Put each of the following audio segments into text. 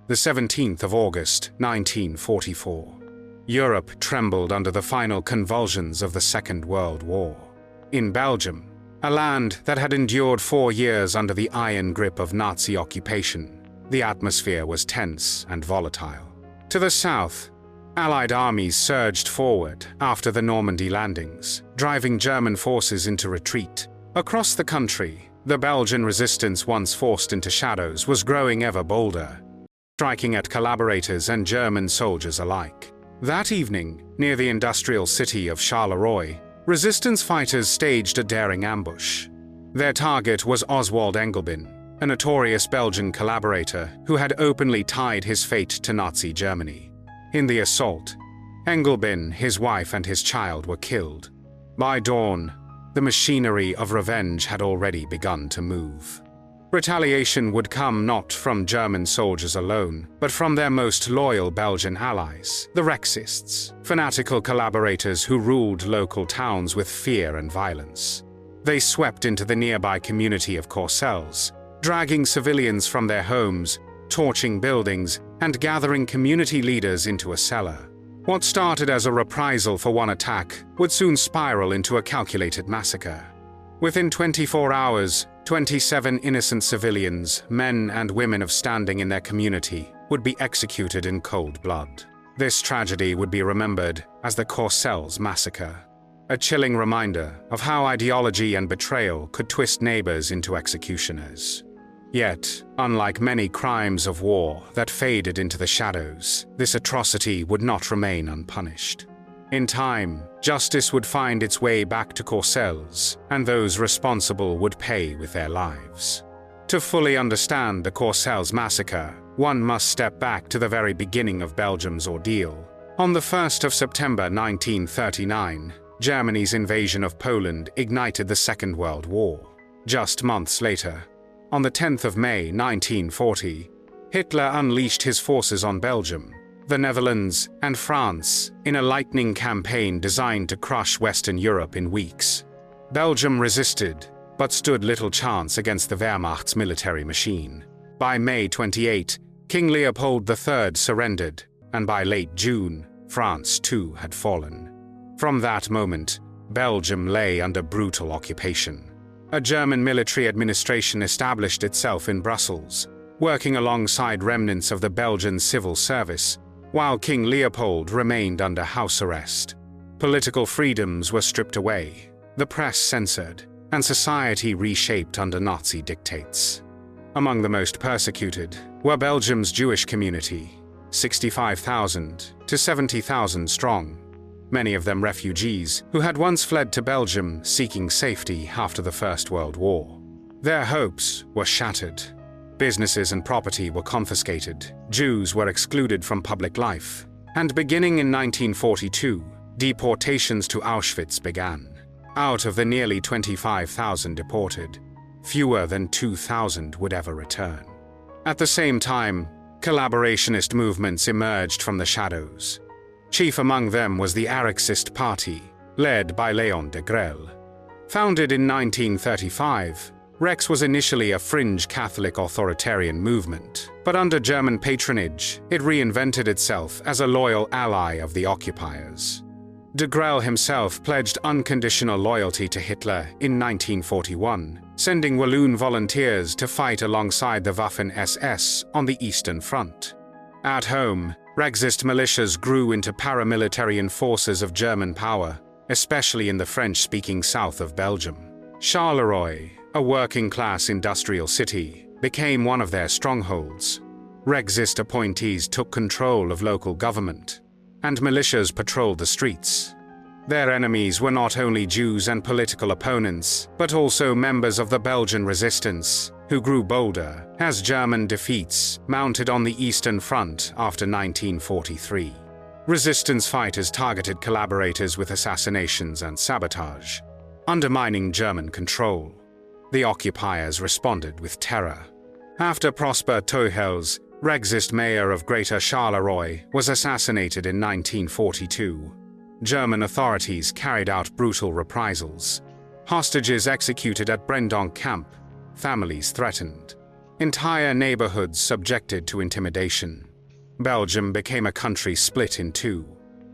the 17th of August, 1944. Europe trembled under the final convulsions of the Second World War. In Belgium, a land that had endured 4 years under the iron grip of Nazi occupation, the atmosphere was tense and volatile. To the south, Allied armies surged forward after the Normandy landings, driving German forces into retreat. Across the country, the Belgian resistance, once forced into shadows, was growing ever bolder, striking at collaborators and German soldiers alike. That evening, near the industrial city of Charleroi, resistance fighters staged a daring ambush. Their target was Oswald Englebin, a notorious Belgian collaborator who had openly tied his fate to Nazi Germany. In the assault, Englebin, his wife, and his child were killed. By dawn, the machinery of revenge had already begun to move. Retaliation would come not from German soldiers alone, but from their most loyal Belgian allies, the Rexists, fanatical collaborators who ruled local towns with fear and violence. They swept into the nearby community of Courcelles, dragging civilians from their homes, torching buildings, and gathering community leaders into a cellar. What started as a reprisal for one attack would soon spiral into a calculated massacre. Within 24 hours, 27 innocent civilians, men and women of standing in their community, would be executed in cold blood. This tragedy would be remembered as the Courcelles Massacre, a chilling reminder of how ideology and betrayal could twist neighbors into executioners. Yet, unlike many crimes of war that faded into the shadows, this atrocity would not remain unpunished. In time, justice would find its way back to Courcelles, and those responsible would pay with their lives. To fully understand the Courcelles Massacre, one must step back to the very beginning of Belgium's ordeal. On the 1st of September 1939, Germany's invasion of Poland ignited the Second World War. Just months later, on the 10th of May 1940, Hitler unleashed his forces on Belgium, the Netherlands, and France in a lightning campaign designed to crush Western Europe in weeks. Belgium resisted, but stood little chance against the Wehrmacht's military machine. By May 28, King Leopold III surrendered, and by late June, France too had fallen. From that moment, Belgium lay under brutal occupation. A German military administration established itself in Brussels, working alongside remnants of the Belgian civil service, while King Leopold remained under house arrest. Political freedoms were stripped away, the press censored, and society reshaped under Nazi dictates. Among the most persecuted were Belgium's Jewish community, 65,000 to 70,000 strong, many of them refugees who had once fled to Belgium seeking safety after the First World War. Their hopes were shattered. Businesses and property were confiscated, Jews were excluded from public life, and beginning in 1942, deportations to Auschwitz began. Out of the nearly 25,000 deported, fewer than 2,000 would ever return. At the same time, collaborationist movements emerged from the shadows. Chief among them was the Rexist Party, led by Léon de Grelle. Founded in 1935, Rex was initially a fringe Catholic authoritarian movement, but under German patronage, it reinvented itself as a loyal ally of the occupiers. De Grelle himself pledged unconditional loyalty to Hitler in 1941, sending Walloon volunteers to fight alongside the Waffen-SS on the Eastern Front. At home, Rexist militias grew into paramilitary forces of German power, especially in the French-speaking south of Belgium. Charleroi, a working-class industrial city, became one of their strongholds. Rexist appointees took control of local government, and militias patrolled the streets. Their enemies were not only Jews and political opponents, but also members of the Belgian Resistance, who grew bolder as German defeats mounted on the Eastern Front after 1943. Resistance fighters targeted collaborators with assassinations and sabotage, undermining German control. The occupiers responded with terror. After Prosper Tohels, Rexist mayor of Greater Charleroi, was assassinated in 1942, German authorities carried out brutal reprisals. Hostages executed at Brendonck camp, families threatened. entire neighborhoods subjected to intimidation. Belgium became a country split in two,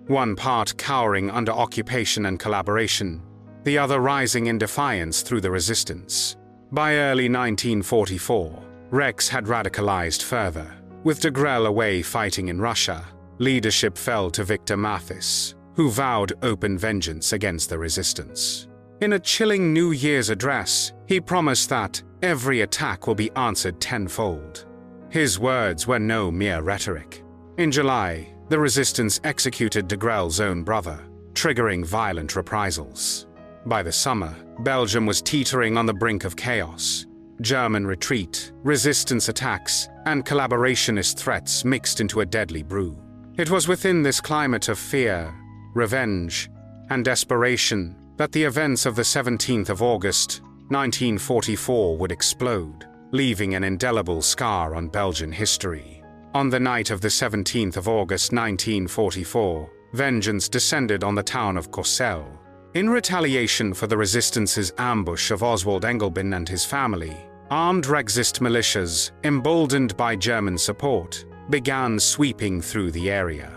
one part cowering under occupation and collaboration, the other rising in defiance through the resistance. By early 1944, Reich had radicalized further. With de Grelle away fighting in Russia, leadership fell to Victor Matthys, who vowed open vengeance against the resistance. In a chilling New Year's address, he promised that every attack will be answered tenfold. His words were no mere rhetoric. In July, the resistance executed de Grelle's own brother, triggering violent reprisals. By the summer, Belgium was teetering on the brink of chaos. German retreat, resistance attacks, and collaborationist threats mixed into a deadly brew. It was within this climate of fear, revenge, and desperation that the events of the 17th of August, 1944 would explode, leaving an indelible scar on Belgian history. On the night of the 17th of August 1944, vengeance descended on the town of Courcelles. In retaliation for the resistance's ambush of Oswald Englebin and his family, armed Rexist militias, emboldened by German support, began sweeping through the area.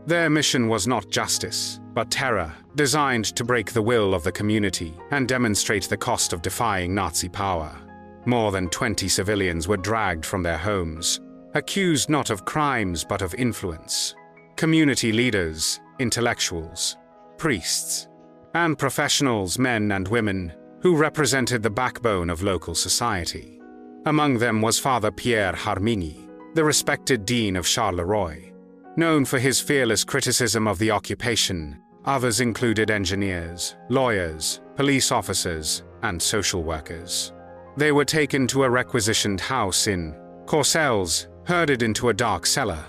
Their mission was not justice, but terror, designed to break the will of the community and demonstrate the cost of defying Nazi power. More than 20 civilians were dragged from their homes, accused not of crimes but of influence. Community leaders, intellectuals, priests, and professionals, men and women, who represented the backbone of local society. Among them was Father Pierre Harmignie, the respected dean of Charleroi. Known for his fearless criticism of the occupation, others included engineers, lawyers, police officers, and social workers. They were taken to a requisitioned house in Courcelles, herded into a dark cellar,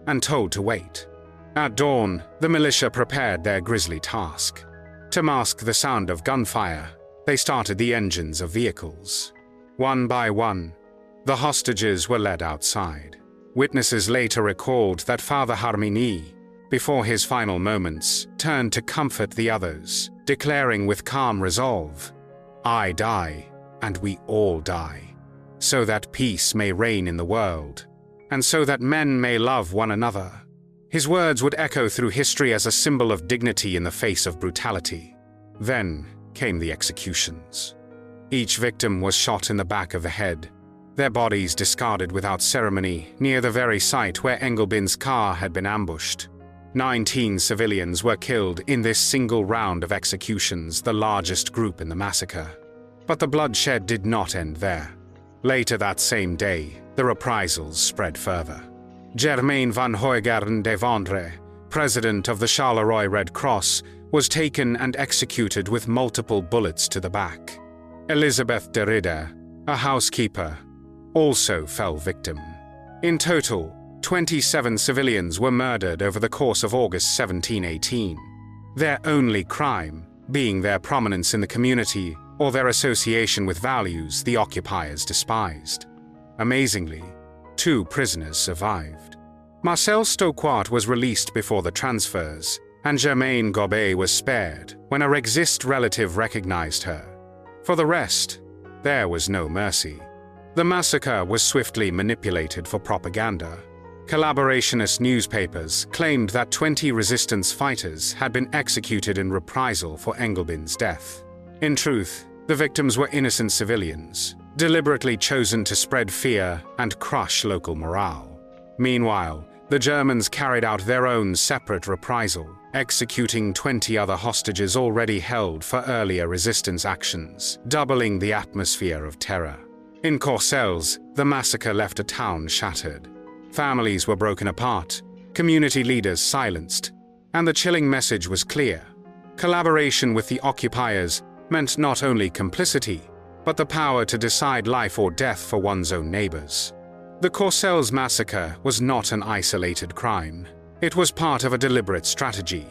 and told to wait. At dawn, the militia prepared their grisly task. To mask the sound of gunfire, they started the engines of vehicles. One by one, the hostages were led outside. Witnesses later recalled that Father Harmignie, before his final moments, turned to comfort the others, declaring with calm resolve, "I die, and we all die, so that peace may reign in the world, and so that men may love one another." His words would echo through history as a symbol of dignity in the face of brutality. Then came the executions. Each victim was shot in the back of the head, their bodies discarded without ceremony near the very site where Englebin's car had been ambushed. 19 civilians were killed in this single round of executions, the largest group in the massacre. But the bloodshed did not end there. Later that same day, the reprisals spread further. Germain van Huygens de Vendre, president of the Charleroi Red Cross, was taken and executed with multiple bullets to the back. Elisabeth de Ridder, a housekeeper, also fell victim. In total, 27 civilians were murdered over the course of August 1718, their only crime being their prominence in the community or their association with values the occupiers despised. Amazingly, 2 prisoners survived. Marcel Stoquart was released before the transfers, and Germaine Gobet was spared when a Rexist relative recognized her. For the rest, there was no mercy. The massacre was swiftly manipulated for propaganda. Collaborationist newspapers claimed that 20 resistance fighters had been executed in reprisal for Englebin's death. In truth, the victims were innocent civilians, deliberately chosen to spread fear and crush local morale. Meanwhile, the Germans carried out their own separate reprisal, executing 20 other hostages already held for earlier resistance actions, doubling the atmosphere of terror. In Courcelles, the massacre left a town shattered. Families were broken apart, community leaders silenced, and the chilling message was clear. Collaboration with the occupiers meant not only complicity, but the power to decide life or death for one's own neighbors. The Courcelles Massacre was not an isolated crime. It was part of a deliberate strategy.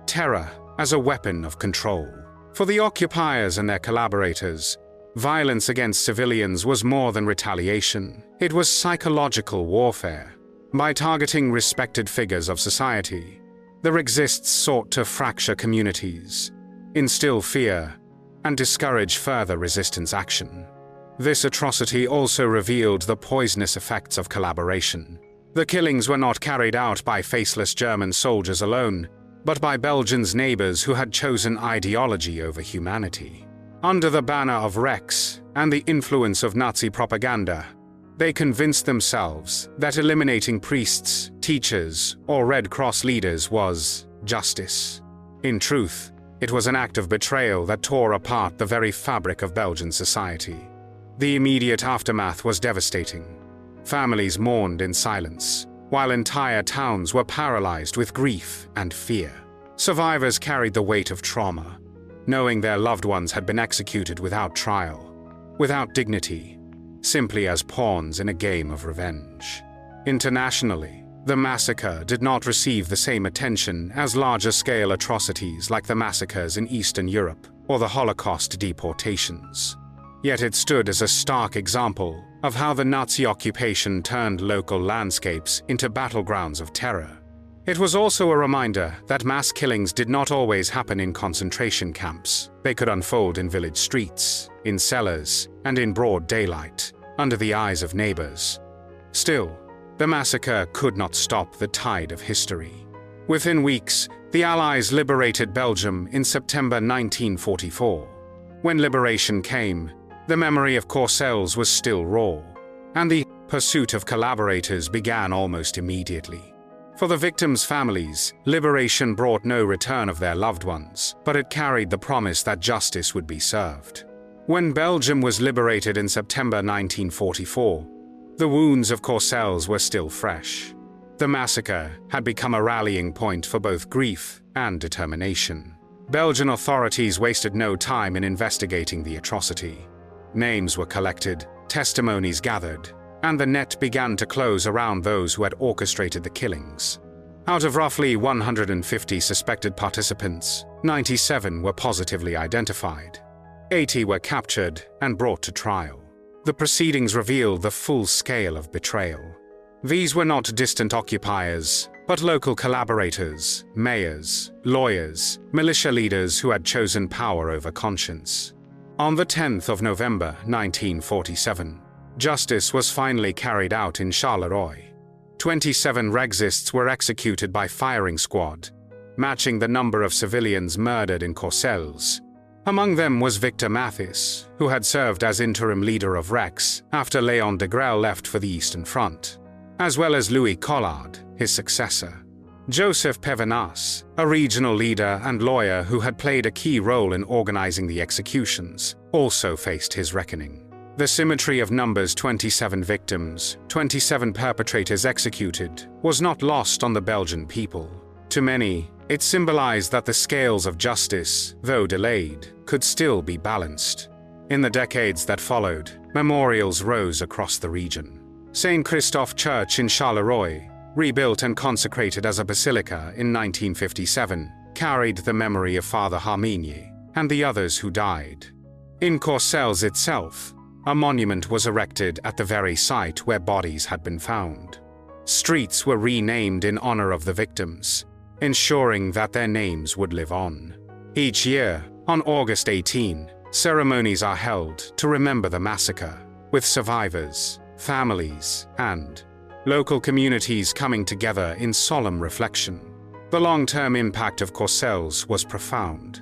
Terror as a weapon of control. For the occupiers and their collaborators, violence against civilians was more than retaliation. It was psychological warfare. By targeting respected figures of society, the Rexists sought to fracture communities, instill fear, and discourage further resistance action. This atrocity also revealed the poisonous effects of collaboration. The killings were not carried out by faceless German soldiers alone, but by Belgians' neighbors who had chosen ideology over humanity. Under the banner of Rex and the influence of Nazi propaganda, they convinced themselves that eliminating priests, teachers, or Red Cross leaders was justice. In truth, it was an act of betrayal that tore apart the very fabric of Belgian society. The immediate aftermath was devastating. Families mourned in silence, while entire towns were paralyzed with grief and fear. Survivors carried the weight of trauma, knowing their loved ones had been executed without trial, without dignity, simply as pawns in a game of revenge. Internationally, the massacre did not receive the same attention as larger-scale atrocities like the massacres in Eastern Europe or the Holocaust deportations. Yet it stood as a stark example of how the Nazi occupation turned local landscapes into battlegrounds of terror. It was also a reminder that mass killings did not always happen in concentration camps. They could unfold in village streets, in cellars, and in broad daylight, under the eyes of neighbors. Still, the massacre could not stop the tide of history. Within weeks, the Allies liberated Belgium in September 1944. When liberation came, the memory of Courcelles was still raw, and the pursuit of collaborators began almost immediately. For the victims' families, liberation brought no return of their loved ones, but it carried the promise that justice would be served. When Belgium was liberated in September 1944, the wounds of Courcelles were still fresh. The massacre had become a rallying point for both grief and determination. Belgian authorities wasted no time in investigating the atrocity. Names were collected, testimonies gathered, and the net began to close around those who had orchestrated the killings. Out of roughly 150 suspected participants, 97 were positively identified. 80 were captured and brought to trial. The proceedings revealed the full scale of betrayal. These were not distant occupiers, but local collaborators, mayors, lawyers, militia leaders who had chosen power over conscience. On the 10th of November 1947, justice was finally carried out in Charleroi. 27 Rexists were executed by firing squad, matching the number of civilians murdered in Courcelles. Among them was Victor Matthys, who had served as interim leader of Rex after Léon de Grelle left for the Eastern Front, as well as Louis Collard, his successor. Joseph Pévenasse, a regional leader and lawyer who had played a key role in organizing the executions, also faced his reckoning. The symmetry of numbers 27 victims, 27 perpetrators executed, was not lost on the Belgian people. To many, it symbolized that the scales of justice, though delayed, could still be balanced. In the decades that followed, memorials rose across the region. St. Christophe Church in Charleroi, rebuilt and consecrated as a basilica in 1957, carried the memory of Father Harmignie and the others who died. In Courcelles itself, a monument was erected at the very site where bodies had been found. Streets were renamed in honor of the victims, ensuring that their names would live on. Each year, on August 18, ceremonies are held to remember the massacre, with survivors, families, and local communities coming together in solemn reflection. The long-term impact of Courcelles was profound.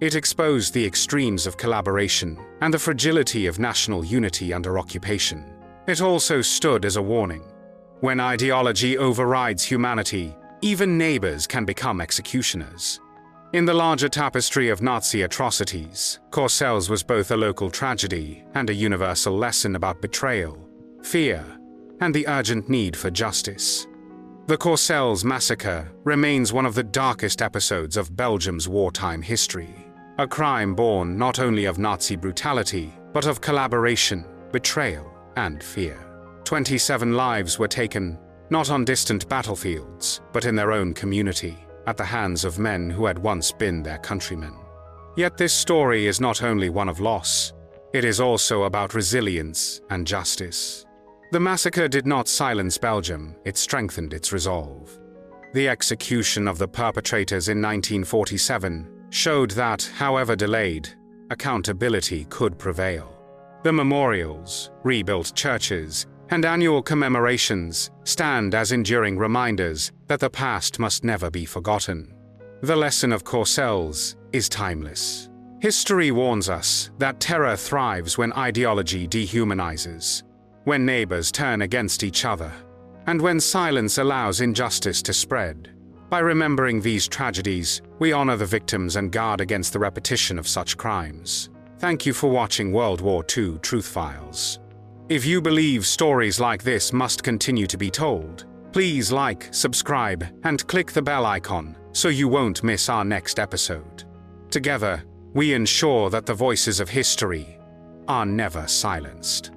It exposed the extremes of collaboration and the fragility of national unity under occupation. It also stood as a warning. When ideology overrides humanity, even neighbors can become executioners. In the larger tapestry of Nazi atrocities, Courcelles was both a local tragedy and a universal lesson about betrayal, fear, and the urgent need for justice. The Courcelles Massacre remains one of the darkest episodes of Belgium's wartime history, a crime born not only of Nazi brutality, but of collaboration, betrayal, and fear. 27 lives were taken, not on distant battlefields, but in their own community, at the hands of men who had once been their countrymen. Yet this story is not only one of loss, it is also about resilience and justice. The massacre did not silence Belgium, it strengthened its resolve. The execution of the perpetrators in 1947 showed that, however delayed, accountability could prevail. The memorials, rebuilt churches, and annual commemorations stand as enduring reminders that the past must never be forgotten. The lesson of Courcelles is timeless. History warns us that terror thrives when ideology dehumanizes, when neighbors turn against each other, and when silence allows injustice to spread. By remembering these tragedies, we honor the victims and guard against the repetition of such crimes. Thank you for watching World War II Truth Files. If you believe stories like this must continue to be told, please like, subscribe, and click the bell icon so you won't miss our next episode. Together, we ensure that the voices of history are never silenced.